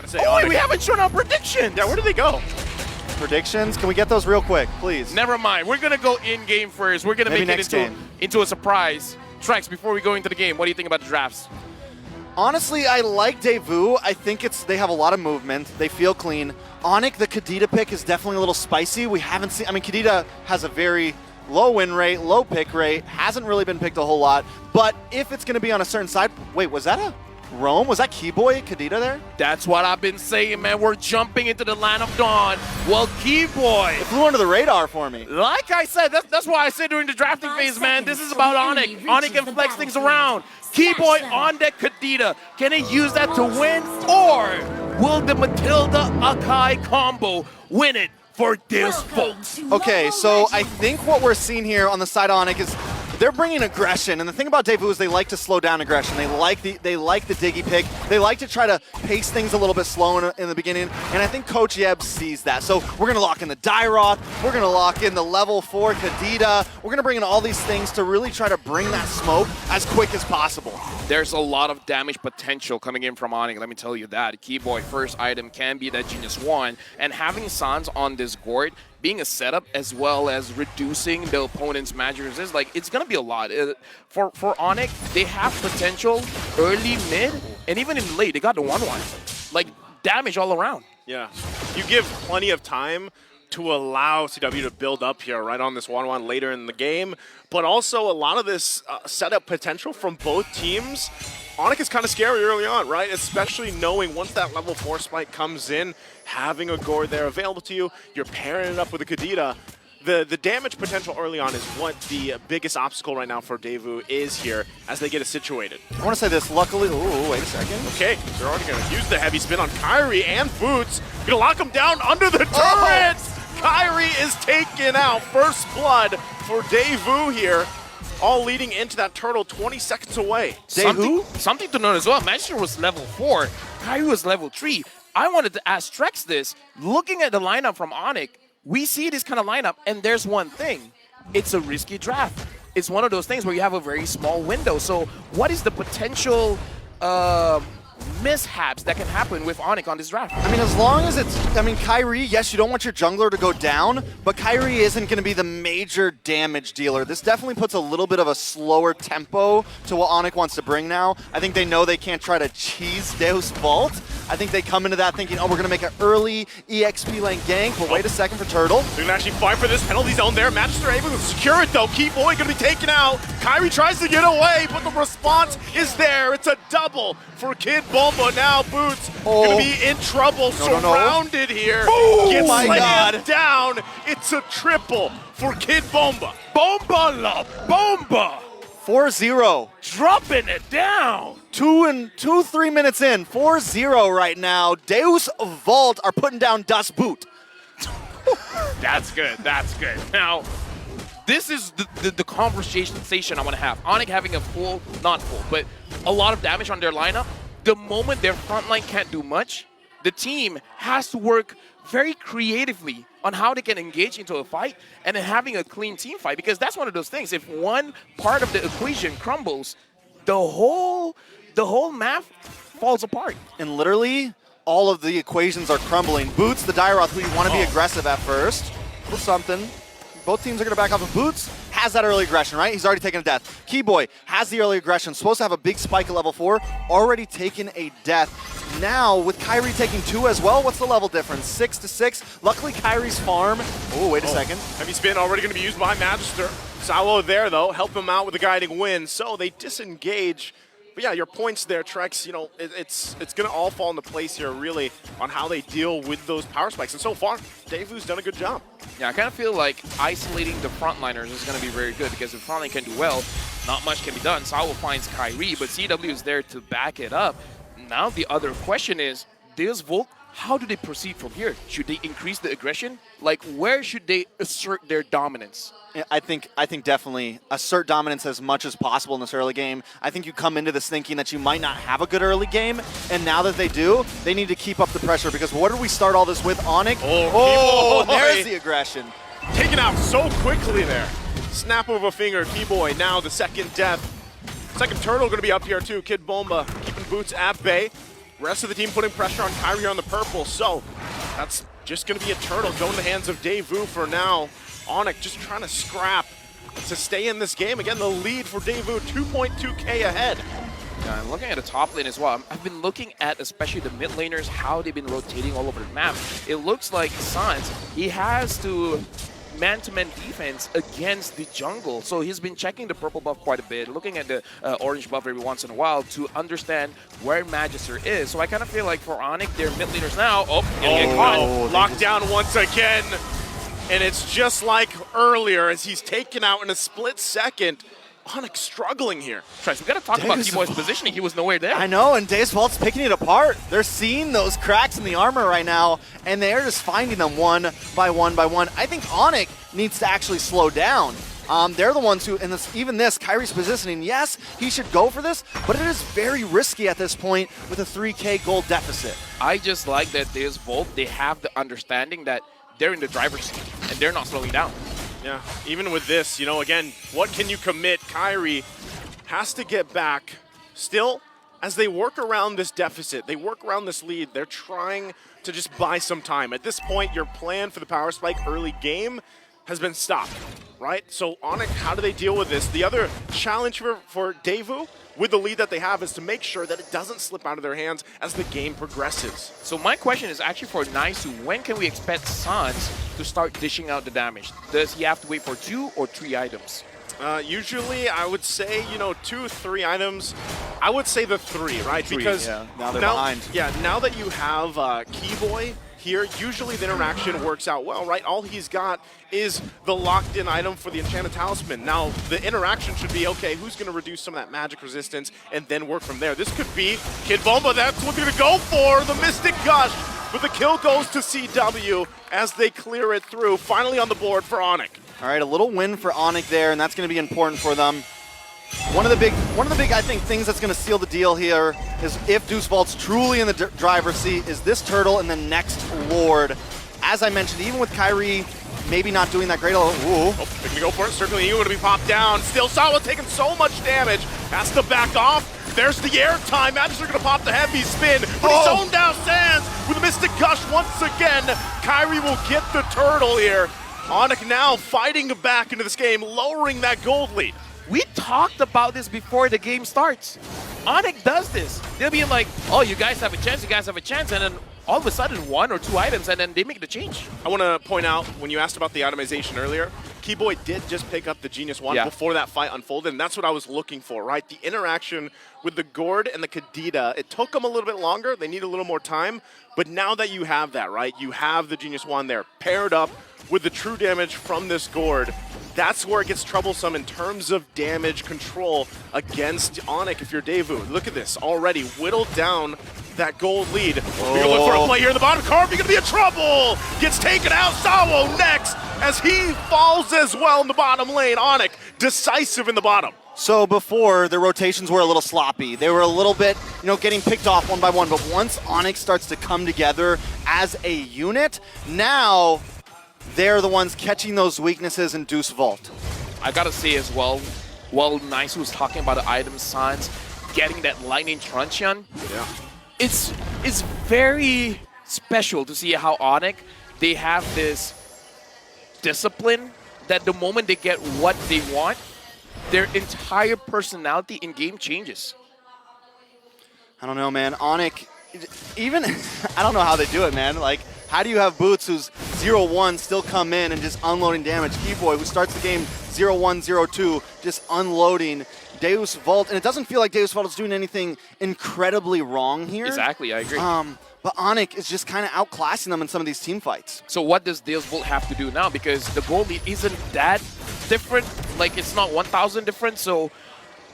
gotta say, Oh, wait, we haven't shown our predictions. Yeah, where did they go? Predictions? Can we get those real quick, please? Never mind. We're gonna go in game first. We're gonna Maybe make it next game. into a surprise. Trex, before we go into the game, what do you think about the drafts? Honestly, I like DEUSVULT. I think they have a lot of movement. They feel clean. ONIC, the Kadita pick is definitely a little spicy. We haven't seen, I mean, Kadita has a very low win rate, low pick rate, hasn't really been picked a whole lot. But if it's going to be on a certain side, wait, was that a Rome? Was that Keyboy Kadita there? That's what I've been saying, man. We're jumping into the land of dawn. Well, Keyboy. It flew under the radar for me. Like I said, that's why I said during the drafting phase, man, this is about ONIC. ONIC can flex things around. Keyboy on deck Kadita. Can he use that to win? Or will the Matilda Akai combo win it for DEUSVULT? Okay, so I think what we're seeing here on the side of ONIC is they're bringing aggression, and the thing about DEUSVULT is they like to slow down aggression. They like the Diggy pick. They like to try to pace things a little bit slow in the beginning, and I think Coach Yeb sees that. So we're gonna lock in the Dairoth, we're gonna lock in the level 4 Kadita, we're gonna bring in all these things to really try to bring that smoke as quick as possible. There's a lot of damage potential coming in from ONIC, let me tell you that. Keyboy first item can be that Genius 1, and having Sans on this board, being a setup as well as reducing the opponent's magic resist, like, it's gonna be a lot. For ONIC, they have potential early, mid, and even in late. They got the 1-1. Like, damage all around. Yeah. You give plenty of time to allow CW to build up here right on this 1-1 later in the game, but also a lot of this setup potential from both teams. ONIC is kind of scary early on, right? Especially knowing once that level 4 spike comes in, having a Gore there available to you, you're pairing it up with a Kadita. The damage potential early on is what the biggest obstacle right now for DEUSVULT is here as they get it situated. I want to say this, luckily, ooh, wait a second. Okay, they're already going to use the heavy spin on Kyrie and Boots. Going to lock him down under the turrets! Kyrie is taken out. First blood for DEUSVULT here. All leading into that turtle 20 seconds away. Something to note as well, Manchester was level 4, Kyrie was level 3. I wanted to ask Trex this. Looking at the lineup from ONIC, we see this kind of lineup, and there's one thing. It's a risky draft. It's one of those things where you have a very small window. So what is the potential mishaps that can happen with ONIC on this draft? I mean, as long as it's, I mean, Kyrie, yes, you don't want your jungler to go down, but Kyrie isn't going to be the major damage dealer. This definitely puts a little bit of a slower tempo to what ONIC wants to bring now. I think they know they can't try to cheese DEUSVULT. I think they come into that thinking, oh, we're going to make an early EXP lane gank, but wait a second for Turtle. They're going to actually fight for this penalty zone there. Manchester able to secure it, though. Keyboy going to be taken out. Kyrie tries to get away, but the response is there. It's a double for Kid Bomba. Now Boots going to be in trouble, surrounded here. Oh Gets my slammed down. It's a triple for Kid Bomba. Bomba la bomba! 4-0. Dropping it down. 3 minutes in, 4-0 right now. DEUSVULT are putting down DEUSVULT. That's good, that's good. Now, this is the conversation I want to have. ONIC having a full, not full, but a lot of damage on their lineup. The moment their front line can't do much, the team has to work very creatively on how they can engage into a fight and then having a clean team fight, because that's one of those things. If one part of the equation crumbles, the whole map falls apart. And literally, all of the equations are crumbling. Boots, the Dairoth, who you want to be aggressive at first, with something. Both teams are going to back off, and Boots has that early aggression, right? He's already taken a death. Keyboy has the early aggression, supposed to have a big spike at level 4, already taken a death. Now, with Kyrie taking 2 as well, what's the level difference? 6 to 6. Luckily, Kyrie's farm. Oh, wait a second. Heavy spin already going to be used by Magister. Sawo there, though, help him out with the guiding wind. So they disengage. But yeah, your points there, Trex, you know, it's going to all fall into place here, really, on how they deal with those power spikes. And so far, DEUSVULT's done a good job. Yeah, I kind of feel like isolating the frontliners is going to be very good, because if the frontline can do well, not much can be done. Sawo finds Kyrie, but CW is there to back it up. Now the other question is, DEUSVULT, how do they proceed from here? Should they increase the aggression? Like, where should they assert their dominance? I think definitely assert dominance as much as possible in this early game. I think you come into this thinking that you might not have a good early game, and now that they do, they need to keep up the pressure, because what did we start all this with? ONIC? Oh, there's the aggression. Taken out so quickly there. Snap of a finger, Keyboy now the second death. Second turtle going to be up here too. Kid Bomba keeping Boots at bay. Rest of the team putting pressure on Kyrie here on the purple, so that's just going to be a turtle going in the hands of DEUSVULT for now. ONIC just trying to scrap to stay in this game. Again, the lead for DEUSVULT, 2.2K ahead. Yeah, I'm looking at the top lane as well. I've been looking at especially the mid laners, how they've been rotating all over the map. It looks like Sans, he has to man-to-man defense against the jungle. So he's been checking the purple buff quite a bit, looking at the orange buff every once in a while to understand where Magister is. So I kind of feel like for ONIC, their mid laners now, getting caught. No. Locked down once again. And it's just like earlier as he's taken out in a split second. ONIC struggling here. Trice, we got to talk about T-Boy's positioning. He was nowhere there. I know, and DEUSVULT's picking it apart. They're seeing those cracks in the armor right now, and they're just finding them one by one by one. I think ONIC needs to actually slow down. They're the ones who, and even this, Kyrie's positioning, yes, he should go for this, but it is very risky at this point with a 3K gold deficit. I just like that DEUSVULT, they have the understanding that they're in the driver's seat, and they're not slowing down. Yeah, even with this, you know, again, what can you commit? Kyrie has to get back. Still, as they work around this deficit, they work around this lead, they're trying to just buy some time. At this point, your plan for the power spike early game has been stopped, right? So ONIC, how do they deal with this? The other challenge for DEUSVULT with the lead that they have is to make sure that it doesn't slip out of their hands as the game progresses. So my question is actually for Naisu, when can we expect Sans to start dishing out the damage? Does he have to wait for 2 or 3 items? Usually, I would say, you know, 2, 3 items. I would say the 3, right? 3, because yeah. Now they're behind. Yeah, now that you have Keyboy here, usually the interaction works out well, right? All he's got is the locked-in item for the Enchanted Talisman. Now, the interaction should be, okay, who's going to reduce some of that magic resistance and then work from there? This could be Kid Bomba. That's what they're going to go for, the Mystic Gush. But the kill goes to CW as they clear it through. Finally on the board for ONIC. All right, a little win for ONIC there, and that's going to be important for them. One of the big, I think, things that's going to seal the deal here is if DEUSVULT's truly in the driver's seat, is this turtle and the next Lord. As I mentioned, even with Kyrie maybe not doing that great. Ooh. Oh, they're going to go for it. Certainly, he's going to be popped down. Still, Sawa taking so much damage. Has to back off. There's the air time. Magister going to pop the heavy spin. But he's zoned down Sans with a Mystic Gush once again. Kyrie will get the turtle here. ONIC now fighting back into this game, lowering that gold lead. We talked about this before the game starts. ONIC does this. They'll be like, oh, you guys have a chance, you guys have a chance, and then all of a sudden 1 or 2 items, and then they make the change. I want to point out, when you asked about the itemization earlier, Keyboy did just pick up the Genius Wand before that fight unfolded, and that's what I was looking for, right? The interaction with the Gourd and the Kadita, it took them a little bit longer. They need a little more time, but now that you have that, right, you have the Genius Wand there, paired up with the true damage from this Gourd. That's where it gets troublesome in terms of damage control against ONIC if you're DEUSVULT. Look at this, already whittled down that gold lead. You're gonna look for a play here in the bottom. Carp, you're gonna be in trouble! Gets taken out, Sawo next, as he falls as well in the bottom lane. ONIC, decisive in the bottom. So before, the rotations were a little sloppy. They were a little bit, you know, getting picked off one by one, but once ONIC starts to come together as a unit, now they're the ones catching those weaknesses in DEUSVULT. I gotta say as well, while Nice was talking about the item Sans getting that lightning truncheon, it's very special to see how ONIC, they have this discipline that the moment they get what they want, their entire personality in game changes. I don't know, man. ONIC, even, I don't know how they do it, man. Like, how do you have Boots, who's 0-1, still come in and just unloading damage? Keyboy, who starts the game 0-1, 0-2, just unloading. DEUSVULT, and it doesn't feel like DEUSVULT is doing anything incredibly wrong here. Exactly, I agree. But ONIC is just kind of outclassing them in some of these team fights. So what does DEUSVULT have to do now? Because the goal lead isn't that different. Like, it's not 1,000 different, so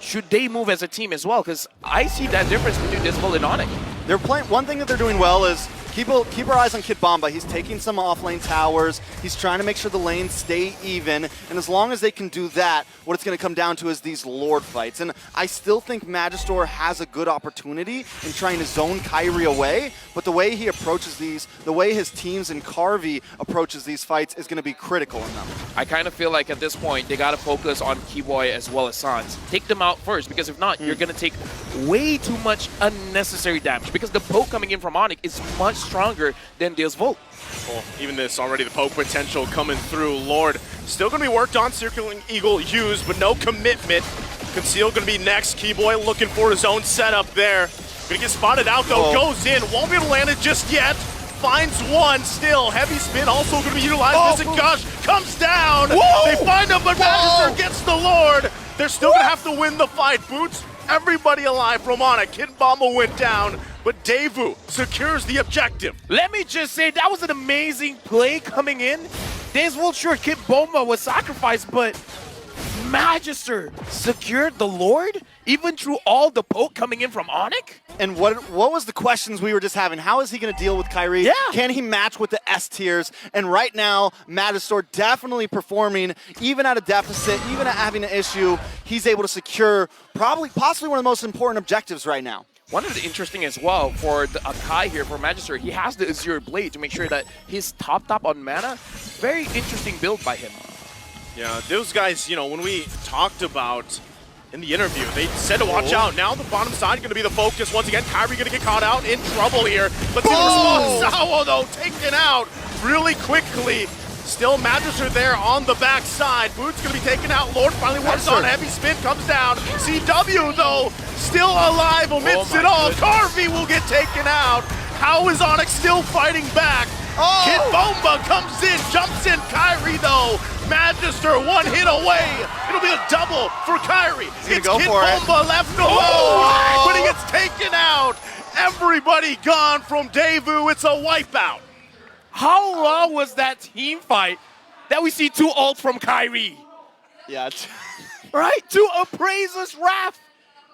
should they move as a team as well? Because I see that difference between DEUSVULT and ONIC. They're playing. One thing that they're doing well is keep our eyes on Kid Bomba. He's taking some off-lane towers. He's trying to make sure the lanes stay even. And as long as they can do that, what it's going to come down to is these Lord fights. And I still think Magister has a good opportunity in trying to zone Kyrie away. But the way he approaches these, the way his teams and Carvey approaches these fights is going to be critical in them. I kind of feel like at this point, they got to focus on Keyboy as well as Sans. Take them out first, because if not, you're going to take way too much unnecessary damage, because the poke coming in from ONIC is much stronger than DEUSVULT. Well, even this already, the poke potential coming through. Lord still going to be worked on. Circling Eagle used, but no commitment. Conceal going to be next. Keyboy looking for his own setup there. Going to get spotted out though. Goes in. Won't be able to land it just yet. Finds one still. Heavy spin also going to be utilized. This and Gush comes down. They find him, but Magister gets the Lord. They're still going to have to win the fight. Boots, everybody alive from ONIC. Kid Bomba went down, but Devu secures the objective. Let me just say, that was an amazing play coming in. DEUSVULT, sure, Kid Bomba was sacrificed, but Magister secured the Lord, even through all the poke coming in from ONIC? And what was the questions we were just having? How is he going to deal with Kyrie? Yeah. Can he match with the S tiers? And right now, Magister definitely performing, even at a deficit, even at having an issue, he's able to secure possibly one of the most important objectives right now. One of the interesting as well for the Akai here, for Magister, he has the Azure Blade to make sure that he's top on mana. Very interesting build by him. Yeah, those guys, you know, when we talked about in the interview, they said to watch out. Now the bottom side going to be the focus. Once again, Kyrie going to get caught out, in trouble here. Let's see the response. Sawo, though, taken out really quickly. Still Magister there on the back side. Boots going to be taken out. Lord finally works on. Heavy spin comes down. CW, though, still alive amidst it all. Carvey will get taken out. How is ONIC still fighting back? Kid Bomba comes in, jumps in. Kyrie, though, Magister one hit away. It'll be a double for Kyrie. It's Kid Bomba left alone, but he gets taken out. Everybody gone from Devu. It's a wipeout. How long was that team fight that we see two ults from Kyrie? Yeah. Right? Two Appraiser's Wrath.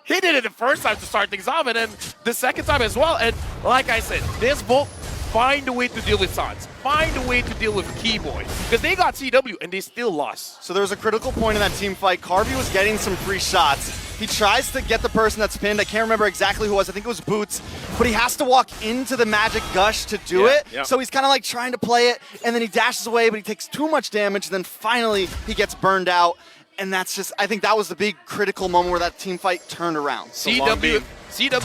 He did it the first time to start things off, and then the second time as well. And like I said, DEUSVULT, find a way to deal with Sans. Find a way to deal with Keyboy. Because they got CW and they still lost. So there was a critical point in that team fight. Carvey was getting some free shots. He tries to get the person that's pinned. I can't remember exactly who it was. I think it was Boots. But he has to walk into the Magic Gush to do it. Yeah. So he's kind of like trying to play it, and then he dashes away, but he takes too much damage. And then finally, he gets burned out. And that's just, I think that was the big critical moment where that team fight turned around. CW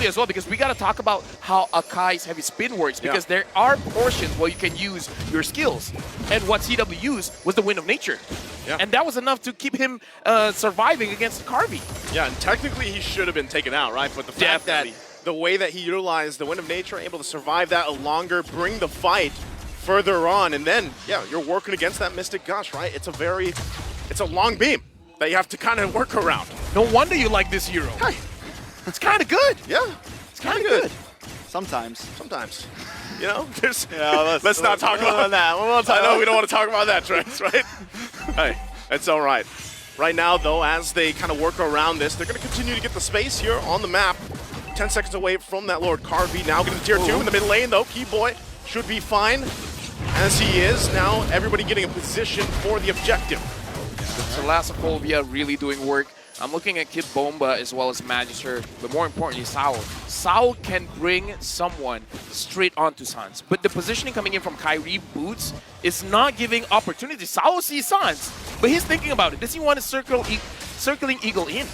as well, because we got to talk about how Akai's heavy spin works, because there are portions where you can use your skills. And what CW used was the Wind of Nature. Yeah. And that was enough to keep him surviving against Carvey. Yeah, and technically he should have been taken out, right? But the fact that the way that he utilized the Wind of Nature, able to survive that longer, bring the fight further on, and then, yeah, you're working against that Mystic Gush, right? It's a long beam that you have to kind of work around. No wonder you like this hero. Hey. It's kind of good. Yeah, it's kind of good. Sometimes. You know, there's, yeah, let's not talk about that. I know we don't want to talk about that, Trent, right? Hey, it's all right. Right now, though, as they kind of work around this, they're going to continue to get the space here on the map. 10 seconds away from that Lord Carvey. Now getting to tier 2 in the mid lane, though. Keyboy should be fine, as he is. Now everybody getting a position for the objective. So Thalassophoria really doing work. I'm looking at Kid Bomba as well as Magister, but more importantly, Saul. Saul can bring someone straight onto Sans, but the positioning coming in from Kyrie Boots is not giving opportunity. Saul sees Sans, but he's thinking about it. Does he want to circling Eagle in?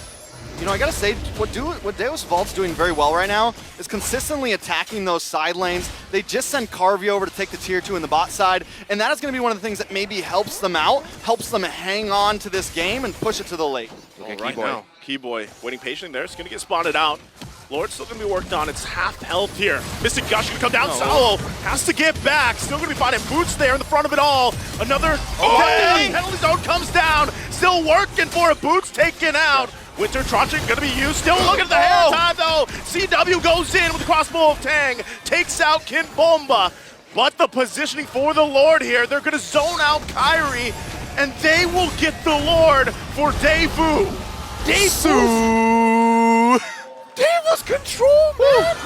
You know, I gotta say, what DEUSVULT's doing very well right now is consistently attacking those side lanes. They just sent Carvey over to take the tier 2 in the bot side, and that is gonna be one of the things that maybe helps them out, helps them hang on to this game and push it to the late. Okay, right now, Keyboy waiting patiently there. It's gonna get spotted out. Lord's still gonna be worked on. It's half health here. Mystic Gush gonna come down. Solo has to get back. Still gonna be fighting Boots there in the front of it all. Another penalty zone comes down. Still working for it. Boots taken out. Winter Trotching gonna be used. Still looking at the hair time though. CW goes in with the crossbow of Tang. Takes out Kid Bomba. But the positioning for the Lord here, they're gonna zone out Kyrie, and they will get the Lord for Devu. Devu's control, man!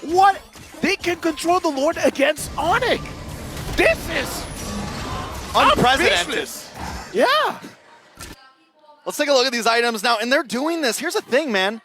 What? they can control the Lord against ONIC. This is Unprecedented. ambitious. Yeah. Let's take a look at these items now, and they're doing this. Here's the thing, man.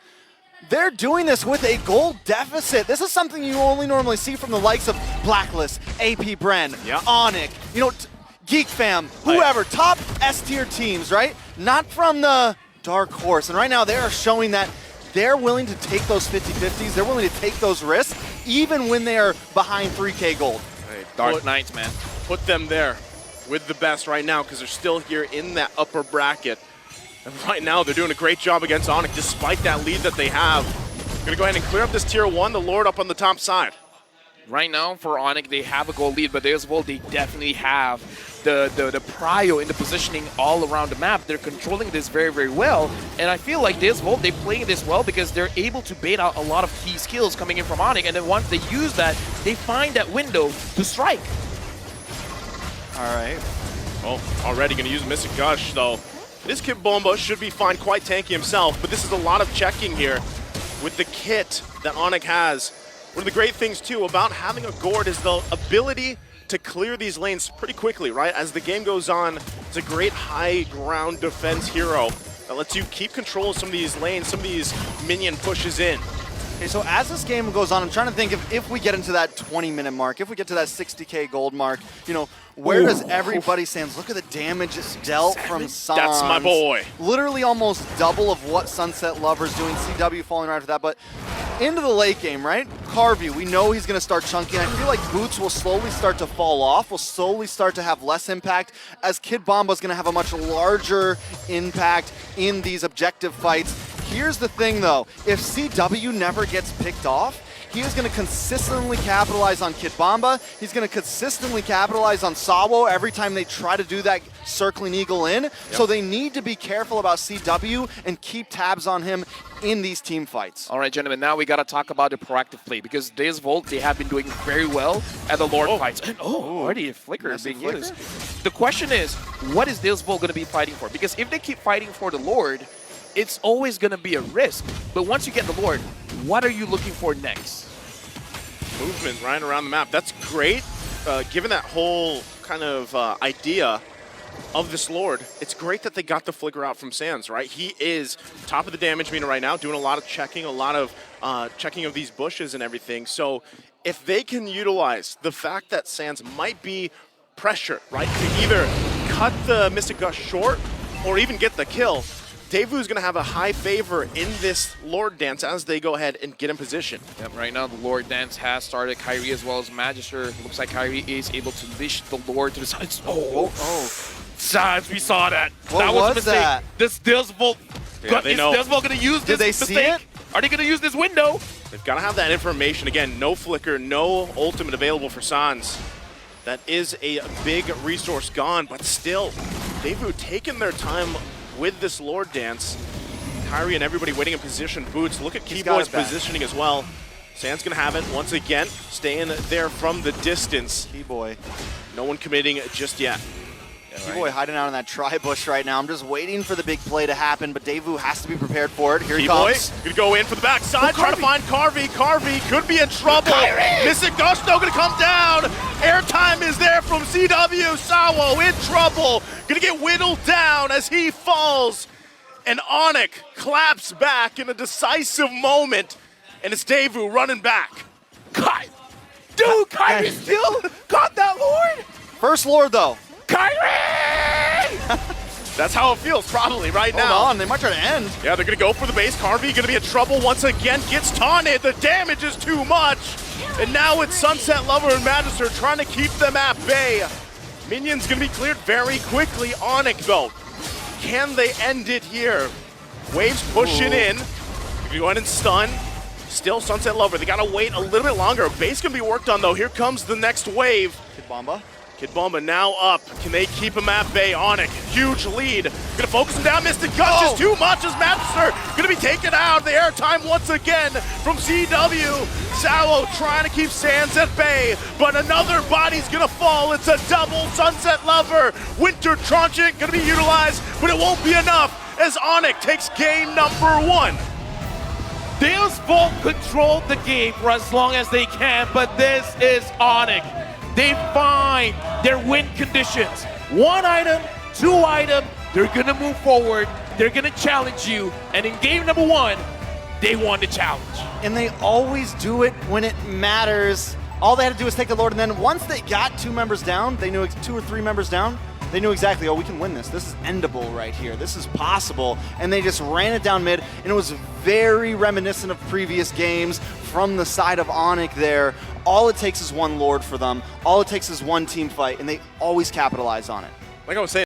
They're doing this with a gold deficit. This is something you only normally see from the likes of Blacklist, AP Bren, ONIC, Geek Fam, whoever, top S-tier teams, right? Not from the Dark Horse. And right now they are showing that they're willing to take those 50-50s. They're willing to take those risks, even when they are behind 3K gold. Hey, Dark Knights, man. Put them there with the best right now because they're still here in that upper bracket. And right now, they're doing a great job against ONIC, despite that lead that they have. Gonna go ahead and clear up this tier 1, the Lord up on the top side. Right now, for ONIC, they have a gold lead, but DEUSVULT, they definitely have the prio in the positioning all around the map. They're controlling this very, very well, and I feel like DEUSVULT, they're playing this well because they're able to bait out a lot of key skills coming in from ONIC, and then once they use that, they find that window to strike. All right. Oh, already gonna use Mystic Gush, though. This Kid Bomba should be fine, quite tanky himself, but this is a lot of checking here with the kit that ONIC has. One of the great things, too, about having a Gord is the ability to clear these lanes pretty quickly, right? As the game goes on, it's a great high ground defense hero that lets you keep control of some of these lanes, some of these minion pushes in. Okay, so as this game goes on, I'm trying to think if we get into that 20-minute mark, if we get to that 60K gold mark, where does everybody stand? Look at the damage it's dealt from Sans. That's my boy. Literally almost double of what Sunset Lover's doing. CW falling right after that, but into the late game, right? Carvey, we know he's going to start chunking. I feel like Boots will slowly start to fall off, will slowly start to have less impact, as Kid Bomba's going to have a much larger impact in these objective fights. Here's the thing, though. If CW never gets picked off, he is going to consistently capitalize on Kid Bomba. He's going to consistently capitalize on Sawo every time they try to do that circling eagle in. Yep. So they need to be careful about CW and keep tabs on him in these team fights. All right, gentlemen, now we got to talk about the proactive play because DEUSVULT, they have been doing very well at the Lord fights. And already a flicker is being used. The question is, what is DEUSVULT going to be fighting for? Because if they keep fighting for the Lord, it's always going to be a risk. But once you get the Lord, what are you looking for next? Movement right around the map. That's great. Given that whole kind of idea of this Lord, it's great that they got the flicker out from Sans, right? He is top of the damage meter right now, doing a lot of checking, a lot of checking of these bushes and everything. So if they can utilize the fact that Sans might be pressure, right, to either cut the Mystic Gush short or even get the kill, DEUSVULT is going to have a high favor in this Lord Dance as they go ahead and get in position. Yep, right now the Lord Dance has started. Kyrie as well as Magister. Looks like Kyrie is able to leash the Lord to the side. Sans, we saw that. What was a mistake. That? This DEUSVULT, they know. is DEUSVULT going to use this Did they mistake? see it? Are they going to use this window? They've got to have that information. Again, no flicker, no ultimate available for Sans. That is a big resource gone, but still, DEUSVULT taking their time with this Lord Dance. Kyrie and everybody waiting in position. Boots, look at Keyboy's positioning as well. Sans gonna have it once again, staying there from the distance. Keyboy. No one committing just yet. Keyboy hiding out in that tri-bush right now. I'm just waiting for the big play to happen, but DEUSVULT has to be prepared for it. Here he comes. Gonna go in for the backside, trying to find Carvey. Carvey could be in trouble. Mystic Gush though gonna come down. Airtime is there from CW. Sawo in trouble. Gonna get whittled down as he falls. And ONIC claps back in a decisive moment. And it's DEUSVULT running back. Dude, Kyrie still got that Lord. First Lord though. Kyrie! That's how it feels probably right now. Hold on, they might try to end. Yeah, they're going to go for the base. Carvey going to be in trouble once again. Gets taunted. The damage is too much. And now it's Sunset Lover and Magister trying to keep them at bay. Minions going to be cleared very quickly. ONIC, though. Can they end it here? Waves pushing in. Go ahead and stun. Still Sunset Lover. They got to wait a little bit longer. Base going to be worked on, though. Here comes the next wave. Kid Bomba. Kid Bomba now up. Can they keep him at bay? ONIC, huge lead. Gonna focus him down. Mystic Gush is too much as Magister gonna be taken out. The airtime once again from CW. Sawo trying to keep Sans at bay, but another body's gonna fall. It's a double Sunset Lover. Winter Tranchant gonna be utilized, but it won't be enough as ONIC takes game number 1. DEUSVULT controlled the game for as long as they can, but this is ONIC. They find their win conditions. 1 item, 2 item, they're gonna move forward, they're gonna challenge you, and in game number 1, they won the challenge. And they always do it when it matters. All they had to do was take the Lord, and then once they got 2 members down, they knew 2 or 3 members down, they knew exactly, oh, we can win this. This is endable right here. This is possible. And they just ran it down mid, and it was very reminiscent of previous games from the side of ONIC there. All it takes is 1 Lord for them. All it takes is 1 team fight, and they always capitalize on it. Like I was saying,